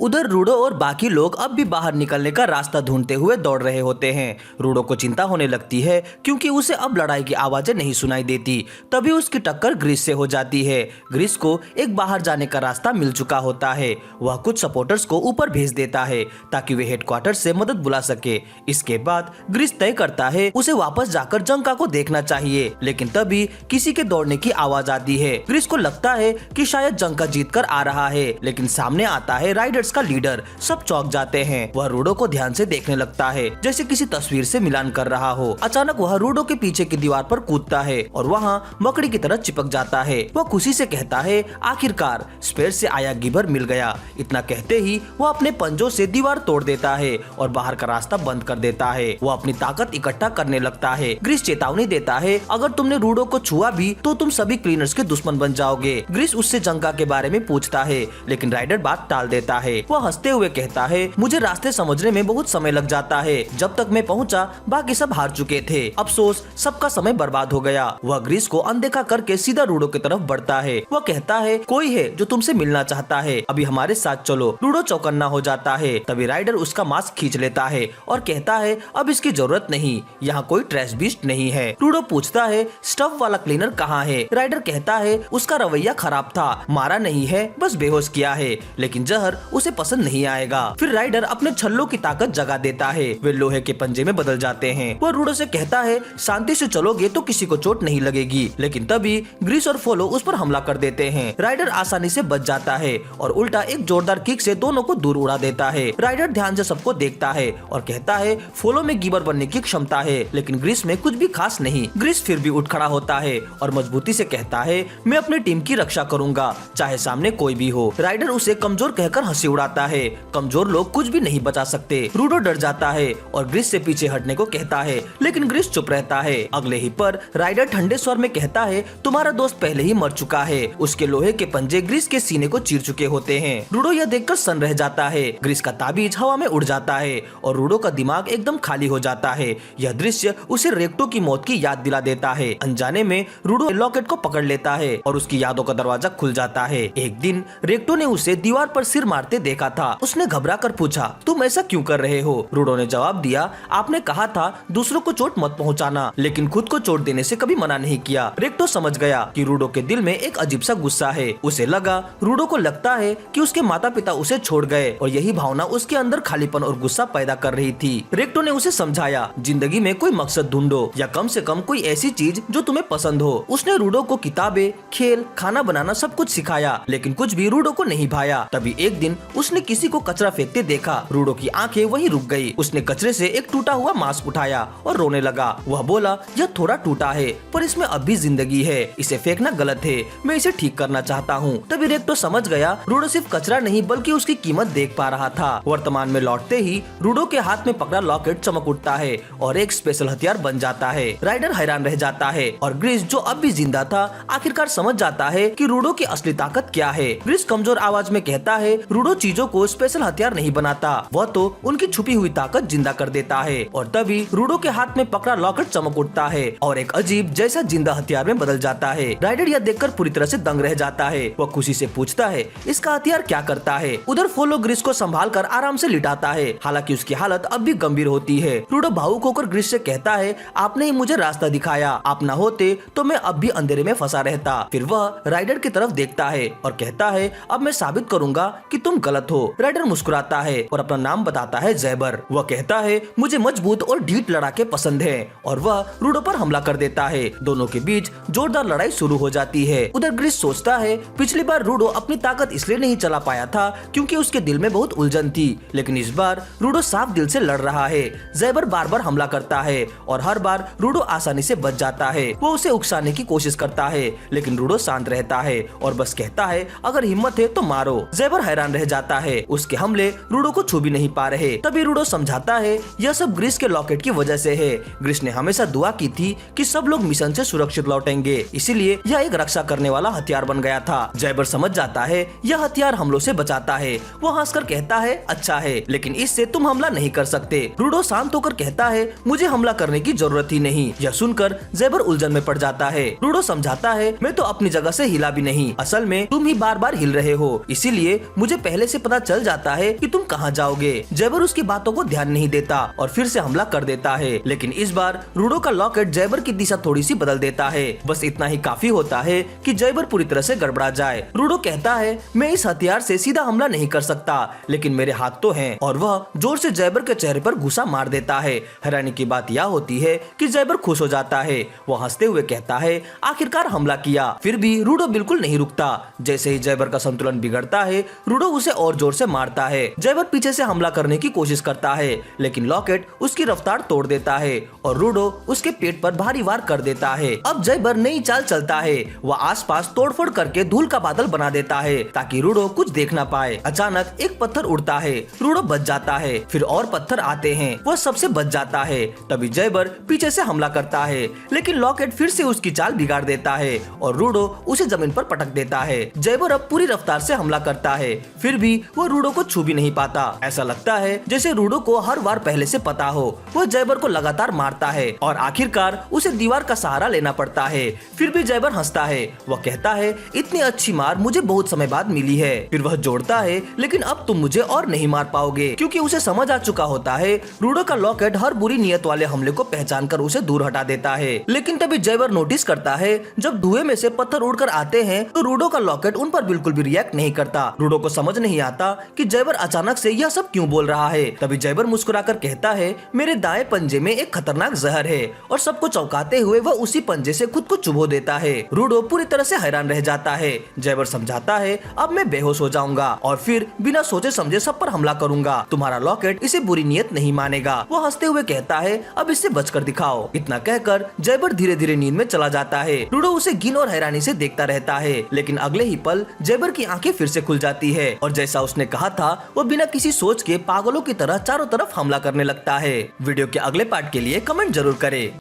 उधर रूडो और बाकी लोग अब भी बाहर निकलने का रास्ता ढूंढते हुए दौड़ रहे होते हैं। रूडो को चिंता होने लगती है क्योंकि उसे अब लड़ाई की आवाजें नहीं सुनाई देती। तभी उसकी टक्कर ग्रिस से हो जाती है। ग्रिस को एक बाहर जाने का रास्ता मिल चुका होता है। वह कुछ सपोर्टर्स को ऊपर भेज देता है ताकि वे हेडक्वार्टर से मदद बुला सके। इसके बाद ग्रिस तय करता है उसे वापस जाकर जंका को देखना चाहिए, लेकिन तभी किसी के दौड़ने की आवाज आती है। ग्रिस को लगता है कि शायद जंका जीत कर आ रहा है, लेकिन सामने आता है राइडर्स का लीडर। सब चौंक जाते हैं। वह रूडो को ध्यान से देखने लगता है जैसे किसी तस्वीर से मिलान कर रहा हो। अचानक वह रूडो के पीछे की दीवार पर कूदता है और वहाँ मकड़ी की तरह चिपक जाता है। वह खुशी से कहता है आखिरकार स्पेस से आया गिबर मिल गया। इतना कहते ही वह अपने पंजों से दीवार तोड़ देता है और बाहर का रास्ता बंद कर देता है। वह अपनी ताकत इकट्ठा करने लगता है। ग्रिस चेतावनी देता है अगर तुमने रूडो को छुआ भी तो तुम सभी क्लीनर्स के दुश्मन बन जाओगे। ग्रिस उससे जंका के बारे में पूछता है, लेकिन राइडर बात टाल देता है। वह हंसते हुए कहता है मुझे रास्ते समझने में बहुत समय लग जाता है। जब तक मैं पहुंचा बाकी सब हार चुके थे। अफसोस सबका समय बर्बाद हो गया। वह ग्रिस को अनदेखा करके सीधा रूडो की तरफ बढ़ता है। वह कहता है कोई है जो तुमसे मिलना चाहता है, अभी हमारे साथ चलो। रूडो चौकन्ना हो जाता है। तभी राइडर उसका मास्क खींच लेता है और कहता है अब इसकी जरूरत नहीं, यहाँ कोई ट्रैश बीस्ट नहीं है। रूडो पूछता है स्टफ वाला क्लीनर कहाँ है। राइडर कहता है उसका रवैया खराब था, मारा नहीं है बस बेहोश किया है, लेकिन जहर उसे पसंद नहीं आएगा। फिर राइडर अपने छल्लों की ताकत जगा देता है। वे लोहे के पंजे में बदल जाते हैं। वह रूडो से कहता है शांति से चलोगे तो किसी को चोट नहीं लगेगी, लेकिन तभी ग्रिस और फोलो उस पर हमला कर देते हैं। राइडर आसानी से बच जाता है और उल्टा एक जोरदार किक से दोनों को दूर उड़ा देता है। राइडर ध्यान से सबको देखता है और कहता है फोलो में गिबर बनने की क्षमता है, लेकिन ग्रिस में कुछ भी खास नहीं। ग्रिस फिर भी उठ खड़ा होता है और मजबूती से कहता है मैं अपनी टीम की रक्षा करूंगा, चाहे सामने कोई भी हो। राइडर उसे कमजोर कहकर हंसी उड़ाता है। कमजोर लोग कुछ भी नहीं बचा सकते। रूडो डर जाता है और ग्रिस से पीछे हटने को कहता है, लेकिन ग्रिस चुप रहता है। अगले ही पर राइडर ठंडे स्वर में कहता है तुम्हारा दोस्त पहले ही मर चुका है। उसके लोहे के पंजे ग्रिस के सीने को चीर चुके होते हैं। रूडो यह देखकर सन्न रह जाता है। ग्रिस का ताबीज हवा में उड़ जाता है और रूडो का दिमाग एकदम खाली हो जाता है। यह दृश्य उसे रेक्टो की मौत की याद दिला देता है। अनजाने में रूडो लॉकेट को पकड़ लेता है और उसकी यादों का दरवाजा खुल जाता है। एक दिन रेक्टो ने उसे दीवार पर सिर मारते देखा था। उसने घबरा कर पूछा तुम ऐसा क्यों कर रहे हो। रूडो ने जवाब दिया आपने कहा था दूसरों को चोट मत पहुंचाना, लेकिन खुद को चोट देने से कभी मना नहीं किया। रेक्टो समझ गया कि रूडो के दिल में एक अजीब सा गुस्सा है। उसे लगा रूडो को लगता है कि उसके माता पिता उसे छोड़ गए और यही भावना उसके अंदर खालीपन और गुस्सा पैदा कर रही थी। रेक्टो ने उसे समझाया जिंदगी में कोई मकसद ढूंढो या कम से कम कोई ऐसी चीज जो तुम्हें पसंद हो। उसने रूडो को किताबें, खेल, खाना बनाना सब कुछ सिखाया, लेकिन कुछ भी रूडो को नहीं भाया। तभी एक दिन उसने किसी को कचरा फेंकते देखा। रूडो की आंखें वहीं रुक गई। उसने कचरे से एक टूटा हुआ मास्क उठाया और रोने लगा। वह बोला यह थोड़ा टूटा है पर इसमें अब भी जिंदगी है, इसे फेंकना गलत है, मैं इसे ठीक करना चाहता हूँ। तभी रेक्टो समझ गया रूडो सिर्फ कचरा नहीं बल्कि उसकी कीमत देख पा रहा था। वर्तमान में लौटते ही रूडो के हाथ में पकड़ा लॉकेट चमक उठता है और एक स्पेशल हथियार बन जाता है। राइडर हैरान रह जाता है और ग्रिस जो अब भी जिंदा था आखिरकार समझ जाता है कि रूडो की असली ताकत क्या है। ग्रिस कमजोर आवाज में कहता है रूडो चीजों को स्पेशल हथियार नहीं बनाता, वह तो उनकी छुपी हुई ताकत जिंदा कर देता है। और तभी रूडो के हाथ में पकड़ा लॉकेट चमक उठता है और एक अजीब जैसा जिंदा हथियार में बदल जाता है। राइडर यह देखकर पूरी तरह से दंग रह जाता है। वह खुशी से पूछता है इसका हथियार क्या करता है। उधर फोलो ग्रिस को संभाल कर आराम से लिटाता है, हालांकि उसकी हालत अब भी गंभीर होती है। रूडो भावुक होकर ग्रिस से कहता है आपने ही मुझे रास्ता दिखाया, आप न होते तो मैं अब भी अंधेरे में फंसा रहता। फिर वह राइडर की तरफ देखता है और कहता है अब मैं साबित करूंगा कि तुम गलत हो। राइडर मुस्कुराता है और अपना नाम बताता है ज़ैबर। वह कहता है मुझे मजबूत और ढीठ लड़ाके पसंद है और वह रूडो पर हमला कर देता है। दोनों के बीच जोरदार लड़ाई शुरू हो जाती है। उधर ग्रिस सोचता है पिछली बार रूडो अपनी ताकत इसलिए नहीं चला पाया था क्योंकि उसके दिल में बहुत उलझन थी, लेकिन इस बार रूडो साफ दिल से लड़ रहा है। ज़ैबर बार बार हमला करता है और हर बार रूडो आसानी से बच जाता है। वो उसे उकसाने की कोशिश करता है, लेकिन रूडो शांत रहता है और बस कहता है अगर हिम्मत है तो मारो। ज़ैबर हैरान रह जाता है, उसके हमले रूडो को छू भी नहीं पा रहे। तभी रूडो समझाता है यह सब ग्रिस के लॉकेट की वजह से है। ग्रिस ने हमेशा दुआ की थी कि सब लोग मिशन से सुरक्षित लौटेंगे, इसीलिए यह एक रक्षा करने वाला हथियार बन गया था। ज़ैबर समझ जाता है यह हथियार हमलों से बचाता है। वो हंसकर कहता है अच्छा है, लेकिन इससे तुम हमला नहीं कर सकते। रूडो शांत होकर कहता है मुझे हमला करने की जरूरत ही नहीं। यह सुनकर ज़ैबर उलझन में पड़ जाता है। रूडो समझाता है मैं तो अपनी जगह से हिला भी नहीं, असल में तुम ही बार बार हिल रहे हो, इसीलिए मुझे पहले से पता चल जाता है कि तुम कहाँ जाओगे। जैबर उसकी बातों को ध्यान नहीं देता और फिर से हमला कर देता है, लेकिन इस बार रूडो का लॉकेट जैबर की दिशा थोड़ी सी बदल देता है। बस इतना ही काफी होता है कि जैबर पूरी तरह से गड़बड़ा जाए। रूडो कहता है, मैं इस हथियार से सीधा हमला नहीं कर सकता, लेकिन मेरे हाथ तो हैं, और वह जोर से जैबर के चेहरे पर घुसा मार देता है। हैरानी की बात यह होती है कि जैबर खुश हो जाता है। वह हंसते हुए कहता है, आखिरकार हमला किया। फिर भी रूडो बिल्कुल नहीं रुकता। जैसे ही जैबर का संतुलन बिगड़ता है, रूडो उसे और जोर से मारता है। जैबर पीछे से हमला करने की कोशिश करता है, लेकिन लॉकेट उसकी रफ्तार तोड़ देता है और रूडो उसके पेट पर भारी वार कर देता है। अब जैबर नई चाल चलता है। वह आसपास तोड़फोड़ करके धूल का बादल बना देता है ताकि रूडो कुछ देख ना पाए। अचानक एक पत्थर उड़ता है, रूडो बच जाता है। फिर और पत्थर आते हैं, वह सबसे बच जाता है। तभी जैबर पीछे से हमला करता है, लेकिन लॉकेट फिर से उसकी चाल बिगाड़ देता है और रूडो उसे जमीन पर पटक देता है। जैबर अब पूरी रफ्तार से हमला करता है, फिर भी वो रूडो को छू भी नहीं पाता। ऐसा लगता है जैसे रूडो को हर बार पहले से पता हो। वो जैबर को लगातार मारता है और आखिरकार उसे दीवार का सहारा लेना पड़ता है। फिर भी जैबर हंसता है। वह कहता है, इतनी अच्छी मार मुझे बहुत समय बाद मिली है। फिर वह जोड़ता है, लेकिन अब तुम मुझे और नहीं मार पाओगे, क्योंकि उसे समझ आ चुका होता है रूडो का लॉकेट हर बुरी नियत वाले हमले को पहचान कर उसे दूर हटा देता है। लेकिन तभी जैबर नोटिस करता है, जब धुएं में से पत्थर उड़कर आते हैं तो रूडो का लॉकेट उन पर बिल्कुल भी रिएक्ट नहीं करता। रूडो को समझ नहीं आता कि जैबर अचानक से यह सब क्यों बोल रहा है। तभी जैबर मुस्कुराकर कहता है, मेरे दाएं पंजे में एक खतरनाक जहर है, और सबको चौंकाते हुए वह उसी पंजे से खुद को चुभो देता है। रूडो पूरी तरह से हैरान रह जाता है। जैबर समझाता है, अब मैं बेहोश हो जाऊंगा और फिर बिना सोचे समझे सब पर हमला करूंगा। तुम्हारा लॉकेट इसे बुरी नियत नहीं मानेगा। वो हंसते हुए कहता है, अब इससे बचकर दिखाओ। इतना कहकर जैबर धीरे धीरे नींद में चला जाता है। रूडो उसे घिन और हैरानी से देखता रहता है, लेकिन अगले ही पल जैबर की आंखें फिर से खुल जाती है और जैसा उसने कहा था, वो बिना किसी सोच के पागलों की तरह चारों तरफ हमला करने लगता है। वीडियो के अगले पार्ट के लिए कमेंट जरूर करें।